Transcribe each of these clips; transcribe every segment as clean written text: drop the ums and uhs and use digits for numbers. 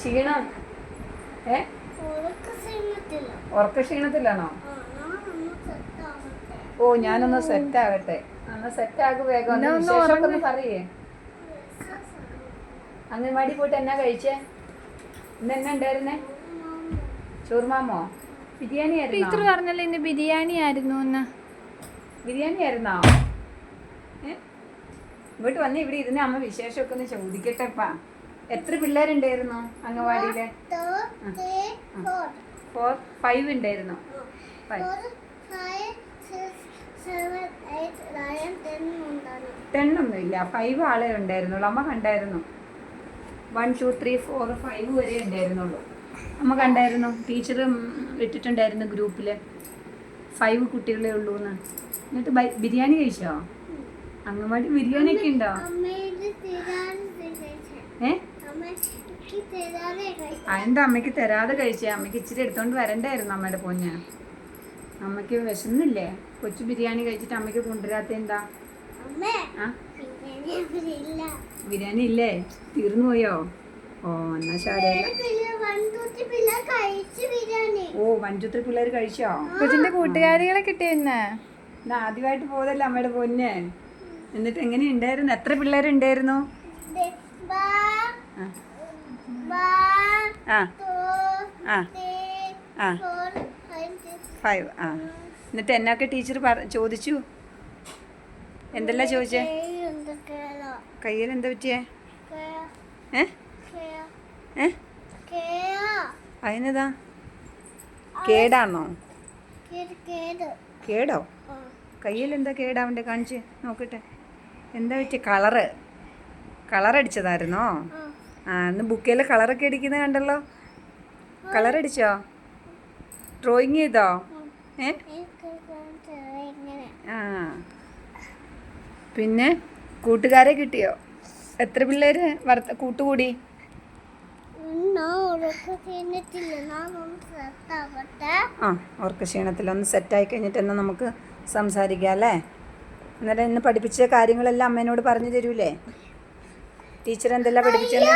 ക്ഷീണം ഉറക്ക ക്ഷീണത്തിലാണോ? ഓ ഞാനൊന്ന് സെറ്റ് ആകട്ടെ. എന്നാ സെറ്റ് ആകും വേഗം. വിശേഷമൊക്കെ ഒന്ന് പറയേ. അംഗൻവാടി പോയിട്ട് എന്നാ കഴിച്ചേ? ഇന്ന് എന്നാ ഉണ്ടായിരുന്നേ? ചോറുമാമോ? ബിരിയാണി ആയിരുന്നു. ടീച്ചർ പറഞ്ഞല്ലോ ഇന്ന് ബിരിയാണി ആയിരുന്നു. ബിരിയാണി ആയിരുന്നോ? ഇങ്ങോട്ട് വന്ന് ഇവിടെ ഇരുന്ന് അമ്മ വിശേഷമൊക്കെ ഒന്ന് ചോദിക്കട്ടെപ്പാ. എത്ര പിള്ളേരുണ്ടായിരുന്നു അംഗൻവാടിയില്? 5 ഉണ്ടായിരുന്നു. 10 ഒന്നുമില്ല, 5 ആളെ ഉണ്ടായിരുന്നുള്ളൂ. അമ്മ കണ്ടായിരുന്നു. 1 2 3 4 5 വരെ ഉണ്ടായിരുന്നുള്ളൂ. അമ്മ കണ്ടായിരുന്നു. ടീച്ചർ ഇട്ടിട്ടുണ്ടായിരുന്നു ഗ്രൂപ്പില് 5 കുട്ടികളെ ഉള്ളൂ എന്ന്. എന്നിട്ട് ബിരിയാണി കഴിച്ചോ? അംഗൻവാടി ബിരിയാണി ഒക്കെ ഉണ്ടോ? എന്താ അമ്മയ്ക്ക് തരാതെ കഴിച്ചേ? അമ്മയ്ക്ക് ഇച്ചിരി എടുത്തോണ്ട് വരണ്ടായിരുന്നു അമ്മയുടെ പൊന്ന്. അമ്മയ്ക്ക് വിശന്നില്ലേ? കൊച്ചു ബിരിയാണി കഴിച്ചിട്ട് അമ്മയ്ക്ക് കൊണ്ടുവരാത്ത എന്താ? ബിരിയാണി ഇല്ലേ? തീർന്നു പോയോ? ഓ എന്നാ ശാരദ. ഓ 1 2 3 പിള്ളേർ കഴിച്ചോ? കൊച്ചിന്റെ കൂട്ടുകാരികളെ കിട്ടിയെന്ന്. ആദ്യമായിട്ട് പോയതല്ലേ അമ്മയുടെ പൊന്ന്. എന്നിട്ട് എങ്ങനെ ഉണ്ടായിരുന്നു? എത്ര പിള്ളേരുണ്ടായിരുന്നു? 5. എന്നിട്ട് എന്നൊക്കെ ടീച്ചർ ചോദിച്ചു? എന്തെല്ലാം ചോദിച്ചേ? കയ്യിൽ എന്താ പറ്റിയേ? അതിനെതാ കേടാണോ? കേടോ? കയ്യിൽ എന്താ കേടാവണ്ടേ? കാണിച്ച് നോക്കട്ടെ. എന്താ പറ്റിയ? കളറടിച്ചതായിരുന്നോ? ഇന്ന് ബുക്കിൽ കളറൊക്കെ അടിക്കുന്നത് കണ്ടല്ലോ. കളറടിച്ചോ? ഡ്രോയിങ് ചെയ്തോ? പിന്നെ കൂട്ടുകാരെ കിട്ടിയോ? എത്ര പിള്ളേര് കൂട്ടുകൂടി? ഉറക്ക ക്ഷീണത്തിലൊന്ന് സെറ്റായി കഴിഞ്ഞിട്ട് എന്നാൽ നമുക്ക് സംസാരിക്കാം അല്ലേ? അന്നേരം ഇന്ന് പഠിപ്പിച്ച കാര്യങ്ങളെല്ലാം അമ്മേനോട് പറഞ്ഞു തരൂലേ? ടീച്ചർ എന്തെല്ലാം പഠിപ്പിച്ചെന്ന്?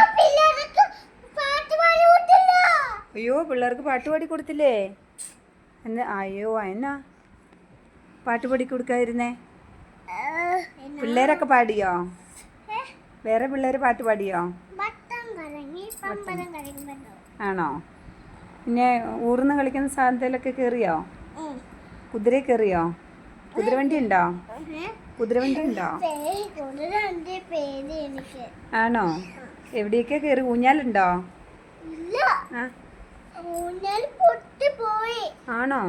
അയ്യോ പിള്ളേർക്ക് പാട്ട് പാടി കൊടുത്തില്ലേ? അയ്യോ എന്നാ പാട്ട് പാടി കൊടുക്കാതിരുന്നേ? പിള്ളേരൊക്കെ പാടിയോ? വേറെ പിള്ളേർ പാട്ട് പാടിയോ? ആണോ? പിന്നെ ഊർന്ന് കളിക്കുന്ന സാധനത്തിലൊക്കെ കയറിയോ? കുതിരയിൽ കയറിയോ? കുതിരവണ്ടി ഉണ്ടോ? കുതിരവണ്ടി ഉണ്ടോ? ആണോ? എവിടെയൊക്കെ കയറി? ഊഞ്ഞാലുണ്ടോ? ആണോ?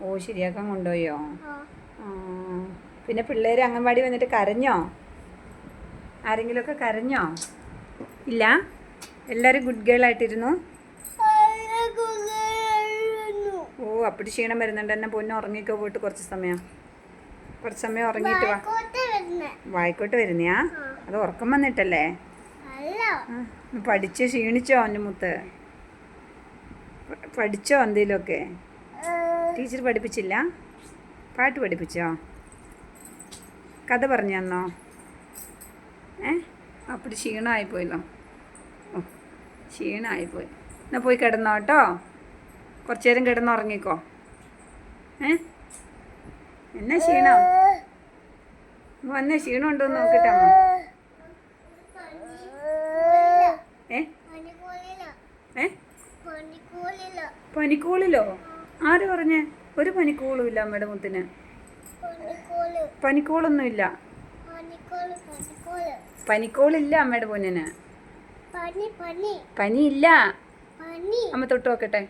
ഓ ശരിയാക്കാൻ കൊണ്ടുപോയോ? പിന്നെ പിള്ളേര് അംഗൻവാടി വന്നിട്ട് കരഞ്ഞോ? ആരെങ്കിലുമൊക്കെ കരഞ്ഞോ? ഇല്ല, എല്ലാവരും ഗുഡ് ഗേൾ ആയിട്ടിരുന്നു. ഓ അപ്പടി ക്ഷീണം വരുന്നുണ്ട്. എന്നെ പൊന്നെ ഉറങ്ങിക്കോ പോയിട്ട് കുറച്ച് സമയം ഉറങ്ങിയിട്ട് വാ. വായിക്കോട്ട് വരുന്നയാ? അത് ഉറക്കം വന്നിട്ടല്ലേ? പഠിച്ച് ക്ഷീണിച്ചോ? എൻ്റെ മുത്ത് പഠിച്ചോ? എന്തേലുമൊക്കെ ടീച്ചർ പഠിപ്പിച്ചില്ല? പാട്ട് പഠിപ്പിച്ചോ? കഥ പറഞ്ഞു തന്നോ? അപ്പടി ക്ഷീണമായിപ്പോയല്ലോ. ഓ ക്ഷീണമായിപ്പോയി. എന്നാൽ പോയി കിടന്നോ കേട്ടോ. കുറച്ചു നേരം കിടന്നുറങ്ങിക്കോ. എന്നാ ക്ഷീണം? വന്നേ, ക്ഷീണം ഉണ്ടോ എന്ന് നോക്കട്ടെ അമ്മ. പനിക്കോളിലോ? ആര് പറഞ്ഞേ? ഒരു പനിക്കോളും ഇല്ല അമ്മയുടെ മുത്തിന്. പനിക്കോളൊന്നുമില്ല. പനിക്കോളില്ല അമ്മയുടെ പൊന്നിന്. പനിയില്ല. അമ്മ തൊട്ട് നോക്കട്ടെ.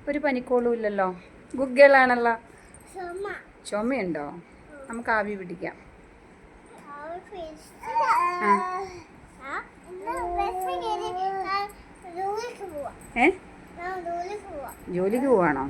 ഒരു പനിക്കോളും ഇല്ലല്ലോ. ഗുഡ് ഗേൾ ആണല്ലോ. ചുമയുണ്ടോ? നമുക്ക് ആവി പിടിക്കാം. ജോലിക്ക് പോവാണോ?